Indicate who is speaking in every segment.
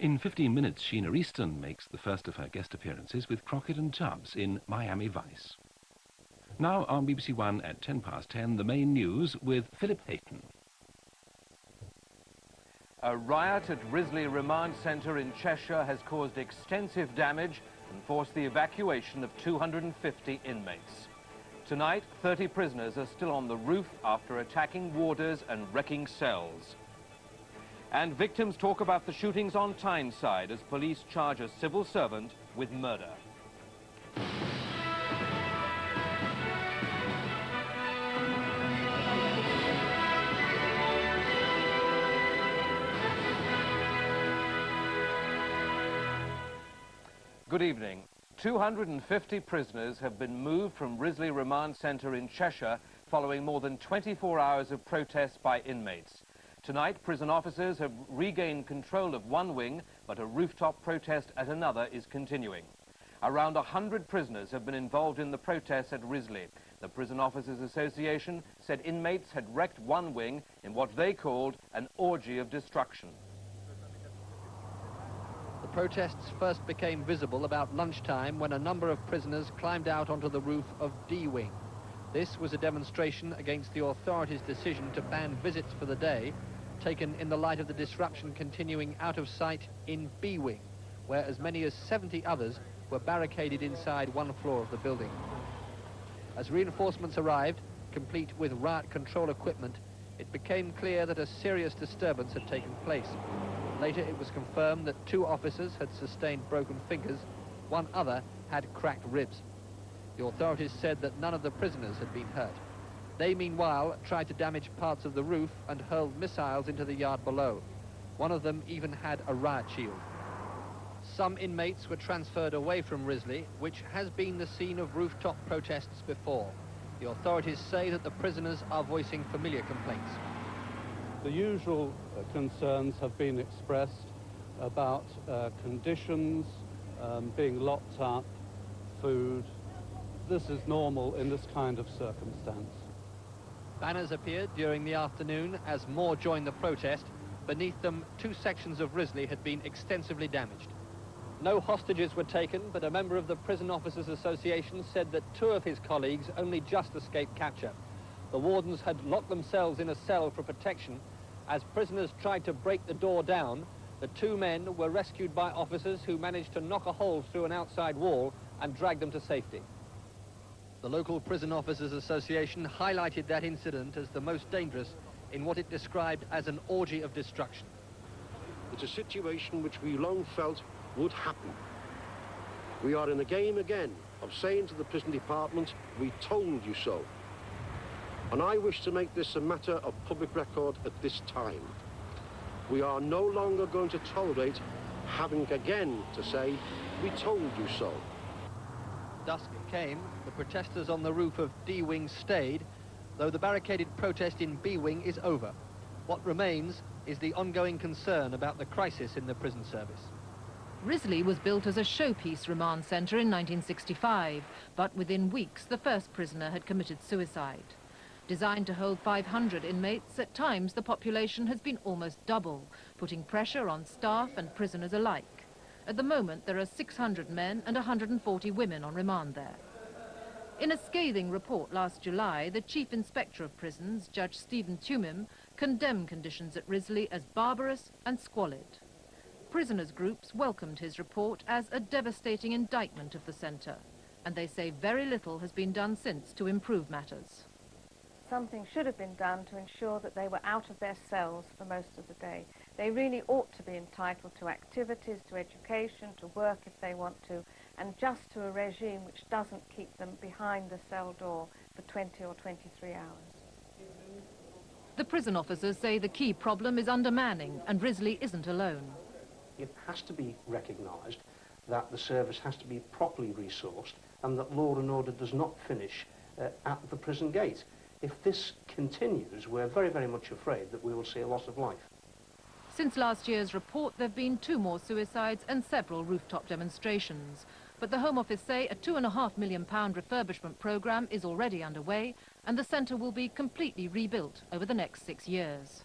Speaker 1: In 15 minutes, Sheena Easton makes the first of her guest appearances with Crockett and Tubbs in Miami Vice. Now on BBC One at 10:10, the main news with Philip Hayton.
Speaker 2: A riot at Risley Remand Centre in Cheshire has caused extensive damage and forced the evacuation of 250 inmates. Tonight, 30 prisoners are still on the roof after attacking warders and wrecking cells. And victims talk about the shootings on Tyneside as police charge a civil servant with murder. Good evening. 250 prisoners have been moved from Risley Remand Centre in Cheshire following more than 24 hours of protests by inmates. Tonight, prison officers have regained control of one wing, but a rooftop protest at another is continuing. Around 100 prisoners have been involved in the protests at Risley. The Prison Officers Association said inmates had wrecked one wing in what they called an orgy of destruction.
Speaker 3: The protests first became visible about lunchtime when a number of prisoners climbed out onto the roof of D Wing. This was a demonstration against the authorities' decision to ban visits for the day, taken in the light of the disruption continuing out of sight in B Wing, where as many as 70 others were barricaded inside one floor of the building. As reinforcements arrived, complete with riot control equipment, it became clear that a serious disturbance had taken place. Later it was confirmed that 2 officers had sustained broken fingers, one other had cracked ribs. The authorities said that none of the prisoners had been hurt. They, meanwhile, tried to damage parts of the roof and hurled missiles into the yard below. One of them even had a riot shield. Some inmates were transferred away from Risley, which has been the scene of rooftop protests before. The authorities say that the prisoners are voicing familiar complaints.
Speaker 4: The usual concerns have been expressed about conditions, being locked up, food. This is normal in this kind of circumstance.
Speaker 3: Banners appeared during the afternoon as more joined the protest. Beneath them, 2 sections of Risley had been extensively damaged. No hostages were taken, but a member of the Prison Officers Association said that 2 of his colleagues only just escaped capture. The wardens had locked themselves in a cell for protection. As prisoners tried to break the door down, the 2 men were rescued by officers who managed to knock a hole through an outside wall and drag them to safety. The local Prison Officers Association highlighted that incident as the most dangerous in what it described as an orgy of destruction.
Speaker 5: It's a situation which we long felt would happen. We are in a game again of saying to the prison department, we told you so. And I wish to make this a matter of public record at this time. We are no longer going to tolerate having again to say, we told you so.
Speaker 3: Dusk came, the protesters on the roof of D Wing stayed, though the barricaded protest in B Wing is over. What remains is the ongoing concern about the crisis in the prison service.
Speaker 6: Risley was built as a showpiece remand centre in 1965, but within weeks the first prisoner had committed suicide. Designed to hold 500 inmates, at times the population has been almost double, putting pressure on staff and prisoners alike. At the moment, there are 600 men and 140 women on remand there. In a scathing report last July, the Chief Inspector of Prisons, Judge Stephen Tumim, condemned conditions at Risley as barbarous and squalid. Prisoners' groups welcomed his report as a devastating indictment of the centre, and they say very little has been done since to improve matters.
Speaker 7: Something should have been done to ensure that they were out of their cells for most of the day. They really ought to be entitled to activities, to education, to work if they want to, and just to a regime which doesn't keep them behind the cell door for 20 or 23 hours.
Speaker 6: The prison officers say the key problem is undermanning, and Risley isn't alone.
Speaker 8: It has to be recognised that the service has to be properly resourced and that law and order does not finish at the prison gate. If this continues, we're very, very much afraid that we will see a loss of life.
Speaker 6: Since last year's report, there have been 2 more suicides and several rooftop demonstrations. But the Home Office say a £2.5 million refurbishment programme is already underway, and the centre will be completely rebuilt over the next 6 years.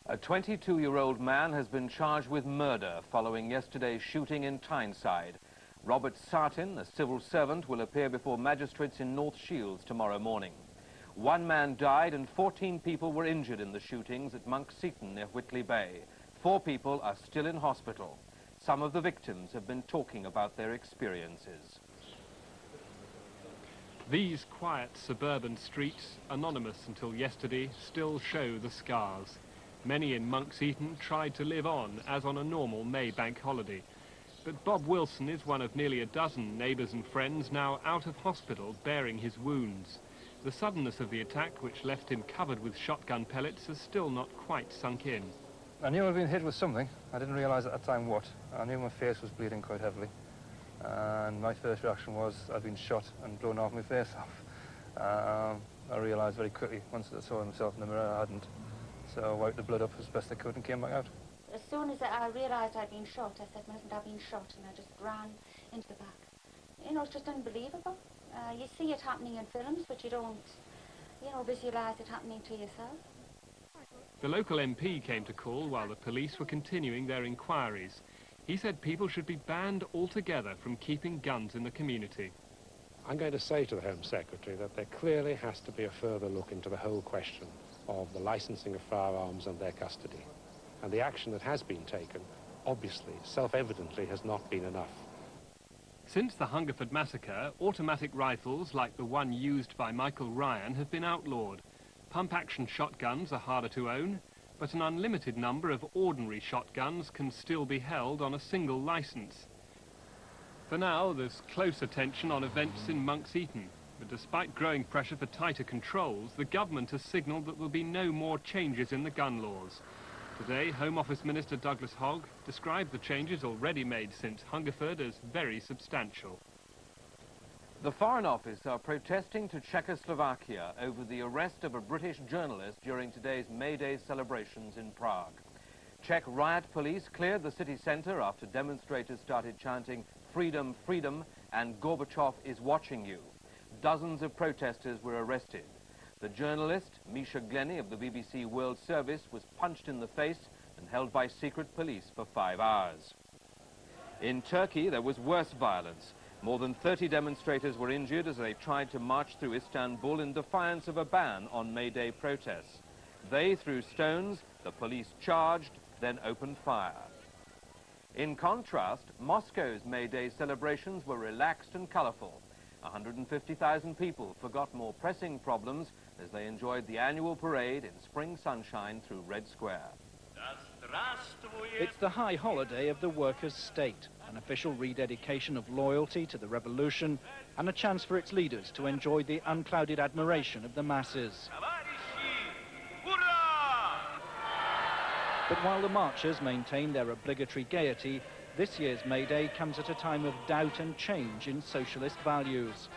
Speaker 2: A 22-year-old man has been charged with murder following yesterday's shooting in Tyneside. Robert Sartin, a civil servant, will appear before magistrates in North Shields tomorrow morning. One man died and 14 people were injured in the shootings at Monkseaton near Whitley Bay. 4 people are still in hospital. Some of the victims have been talking about their experiences.
Speaker 9: These quiet suburban streets, anonymous until yesterday, still show the scars. Many in Monkseaton tried to live on as on a normal May bank holiday. But Bob Wilson is one of nearly a dozen neighbours and friends now out of hospital bearing his wounds. The suddenness of the attack, which left him covered with shotgun pellets, has still not quite sunk in.
Speaker 10: I knew I'd been hit with something. I didn't realise at that time what. I knew my face was bleeding quite heavily. And my first reaction was I'd been shot and blown off my face off. I realised very quickly, once I saw myself in the mirror, I hadn't. So I wiped the blood up as best I could and came back out.
Speaker 11: As soon as I realised I'd been shot, I said, "Mustn't I been shot?" And I just ran into the back. You know, it's just unbelievable. You see it happening in films, but you don't, you know, visualise it happening to yourself.
Speaker 9: The local MP came to call while the police were continuing their inquiries. He said people should be banned altogether from keeping guns in the community.
Speaker 12: I'm going to say to the Home Secretary that there clearly has to be a further look into the whole question of the licensing of firearms and their custody. And the action that has been taken, obviously, self-evidently, has not been enough.
Speaker 9: Since the Hungerford massacre, automatic rifles like the one used by Michael Ryan have been outlawed. Pump-action shotguns are harder to own, but an unlimited number of ordinary shotguns can still be held on a single licence. For now, there's close attention on events in Monkseaton, but despite growing pressure for tighter controls, the government has signalled that there'll be no more changes in the gun laws. Today, Home Office Minister Douglas Hogg described the changes already made since Hungerford as very substantial.
Speaker 2: The Foreign Office are protesting to Czechoslovakia over the arrest of a British journalist during today's May Day celebrations in Prague. Czech riot police cleared the city centre after demonstrators started chanting "Freedom, freedom" and "Gorbachev is watching you." Dozens of protesters were arrested. The journalist, Misha Glenny of the BBC World Service, was punched in the face and held by secret police for 5 hours. In Turkey, there was worse violence. More than 30 demonstrators were injured as they tried to march through Istanbul in defiance of a ban on May Day protests. They threw stones, the police charged, then opened fire. In contrast, Moscow's May Day celebrations were relaxed and colourful. 150,000 people forgot more pressing problems as they enjoyed the annual parade in spring sunshine through Red Square.
Speaker 13: It's the high holiday of the workers' state, an official rededication of loyalty to the revolution and a chance for its leaders to enjoy the unclouded admiration of the masses. But while the marchers maintain their obligatory gaiety, this year's May Day comes at a time of doubt and change in socialist values.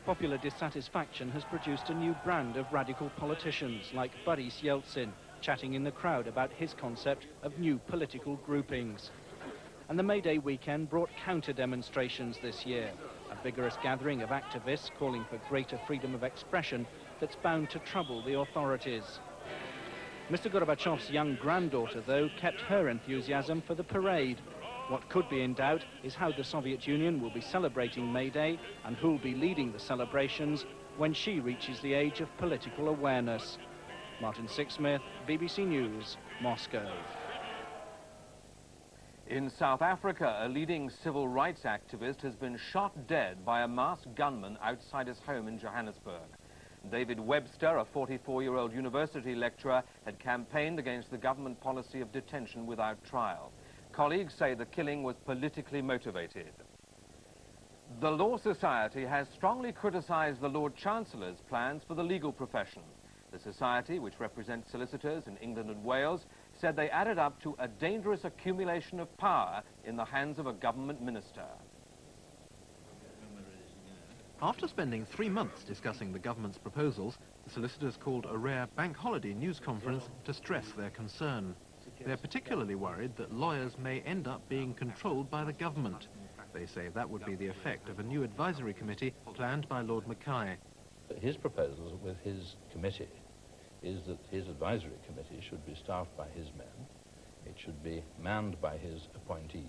Speaker 13: Popular dissatisfaction has produced a new brand of radical politicians like Boris Yeltsin, chatting in the crowd about his concept of new political groupings. And the May Day weekend brought counter-demonstrations this year, a vigorous gathering of activists calling for greater freedom of expression that's bound to trouble the authorities. Mr. Gorbachev's young granddaughter, though, kept her enthusiasm for the parade. What could be in doubt is how the Soviet Union will be celebrating May Day and who'll be leading the celebrations when she reaches the age of political awareness. Martin Sixsmith, BBC News, Moscow.
Speaker 2: In South Africa, a leading civil rights activist has been shot dead by a masked gunman outside his home in Johannesburg. David Webster, a 44-year-old university lecturer, had campaigned against the government policy of detention without trial. Colleagues say the killing was politically motivated. The Law Society has strongly criticised the Lord Chancellor's plans for the legal profession. The Society, which represents solicitors in England and Wales, said they added up to a dangerous accumulation of power in the hands of a government minister.
Speaker 14: After spending 3 months discussing the government's proposals, the solicitors called a rare bank holiday news conference to stress their concern. They're particularly worried that lawyers may end up being controlled by the government. They say that would be the effect of a new advisory committee planned by Lord Mackay.
Speaker 15: His proposals with his committee is that his advisory committee should be staffed by his men. It should be manned by his appointees.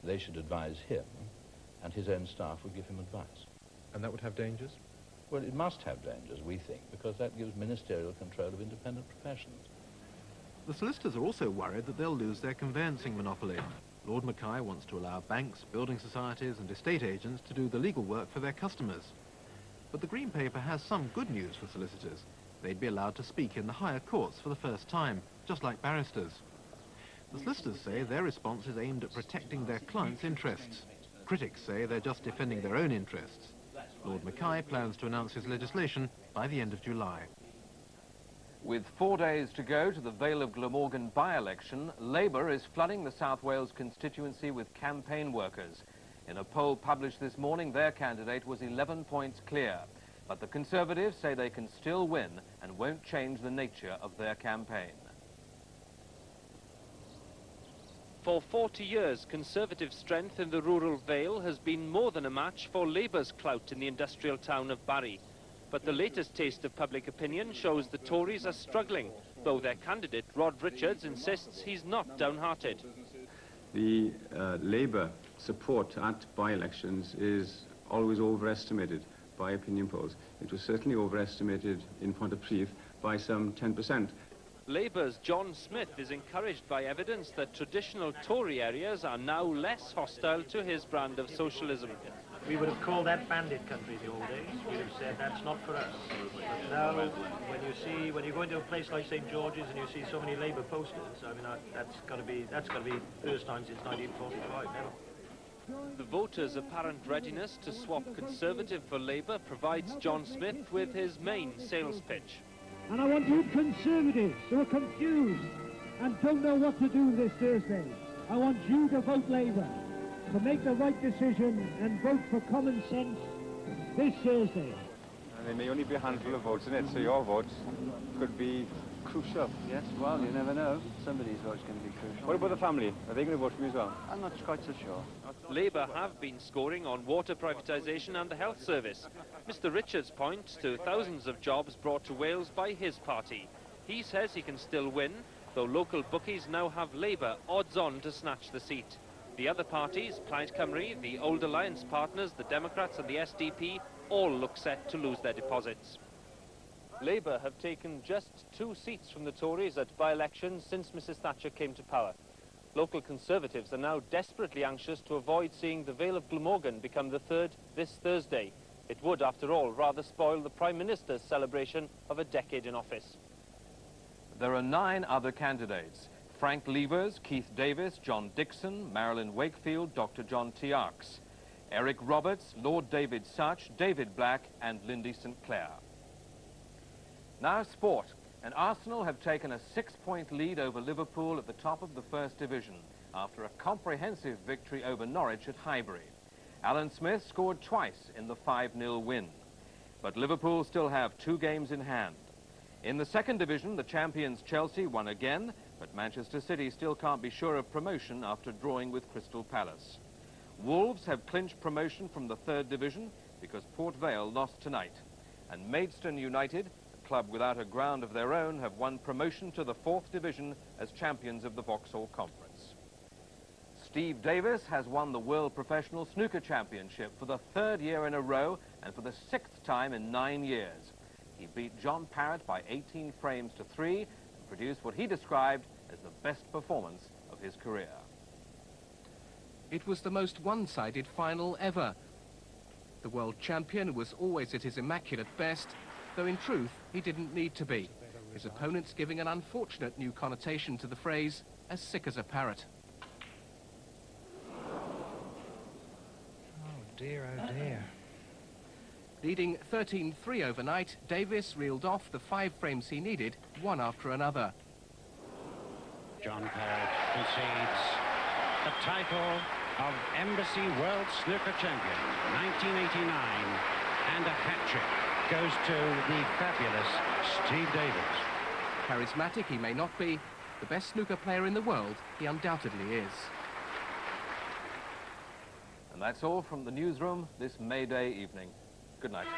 Speaker 15: They should advise him, and his own staff would give him advice.
Speaker 14: And that would have dangers?
Speaker 15: Well, it must have dangers, we think, because that gives ministerial control of independent professions.
Speaker 14: The solicitors are also worried that they'll lose their conveyancing monopoly. Lord Mackay wants to allow banks, building societies and estate agents to do the legal work for their customers. But the Green Paper has some good news for solicitors. They'd be allowed to speak in the higher courts for the first time, just like barristers. The solicitors say their response is aimed at protecting their clients' interests. Critics say they're just defending their own interests. Lord Mackay plans to announce his legislation by the end of July.
Speaker 2: With 4 days to go to the Vale of Glamorgan by-election, Labour is flooding the South Wales constituency with campaign workers. In a poll published this morning, their candidate was 11 points clear. But the Conservatives say they can still win and won't change the nature of their campaign.
Speaker 16: For 40 years, Conservative strength in the rural Vale has been more than a match for Labour's clout in the industrial town of Barry. But the latest taste of public opinion shows the Tories are struggling, though their candidate, Rod Richards, insists he's not downhearted.
Speaker 17: The Labour support at by-elections is always overestimated by opinion polls. It was certainly overestimated in Pontypridd by some 10%.
Speaker 16: Labour's John Smith is encouraged by evidence that traditional Tory areas are now less hostile to his brand of socialism.
Speaker 18: We would have called that bandit country in the old days. We'd have said that's not for us. But now, when you go into a place like St. George's and you see so many Labour posters, I mean, that's got to be first time since 1945 now.
Speaker 16: The voters' apparent readiness to swap Conservative for Labour provides John Smith with his main sales pitch.
Speaker 19: And I want you Conservatives who are confused and don't know what to do this Thursday. I want you to vote Labour, to make the right decision and vote for common sense this Thursday.
Speaker 20: And there may only be a handful of votes in it, so your votes could be crucial.
Speaker 21: Yes, well, you never know. Somebody's vote's going to be crucial.
Speaker 20: What about the family? Are they going to vote for you as well?
Speaker 21: I'm not quite so sure.
Speaker 16: Labour have been scoring on water privatisation and the health service. Mr Richards points to thousands of jobs brought to Wales by his party. He says he can still win, though local bookies now have Labour odds-on to snatch the seat. The other parties, Plaid Cymru, the old alliance partners, the Democrats and the SDP, all look set to lose their deposits. Labour have taken just 2 seats from the Tories at by-elections since Mrs Thatcher came to power. Local Conservatives are now desperately anxious to avoid seeing the Vale of Glamorgan become the third this Thursday. It would, after all, rather spoil the Prime Minister's celebration of a decade in office.
Speaker 2: There are 9 other candidates: Frank Levers, Keith Davis, John Dixon, Marilyn Wakefield, Dr. John T. Arks, Eric Roberts, Lord David Such, David Black and Lindy St. Clair. Now sport. And Arsenal have taken a 6-point lead over Liverpool at the top of the First Division after a comprehensive victory over Norwich at Highbury. Alan Smith scored twice in the 5-0 win. But Liverpool still have 2 games in hand. In the Second Division, the champions Chelsea won again, but Manchester City still can't be sure of promotion after drawing with Crystal Palace. Wolves have clinched promotion from the Third Division because Port Vale lost tonight. And Maidstone United, club without a ground of their own, have won promotion to the 4th Division as champions of the Vauxhall Conference. Steve Davis has won the World Professional Snooker Championship for the 3rd year in a row and for the 6th time in 9 years. He beat John Parrott by 18 frames to 3 and produced what he described as the best performance of his career.
Speaker 1: It was the most one-sided final ever. The world champion was always at his immaculate best, though in truth he didn't need to be, his opponents giving an unfortunate new connotation to the phrase, as sick as a parrot.
Speaker 22: Oh dear, oh dear.
Speaker 1: Leading 13-3 overnight, Davis reeled off the 5 frames he needed, one after another.
Speaker 22: John Parrott concedes the title of Embassy World Snooker Champion, 1989, and a hat-trick goes to the fabulous Steve Davis.
Speaker 1: Charismatic he may not be, the best snooker player in the world he undoubtedly is.
Speaker 2: And that's all from the newsroom this May Day evening. Good night.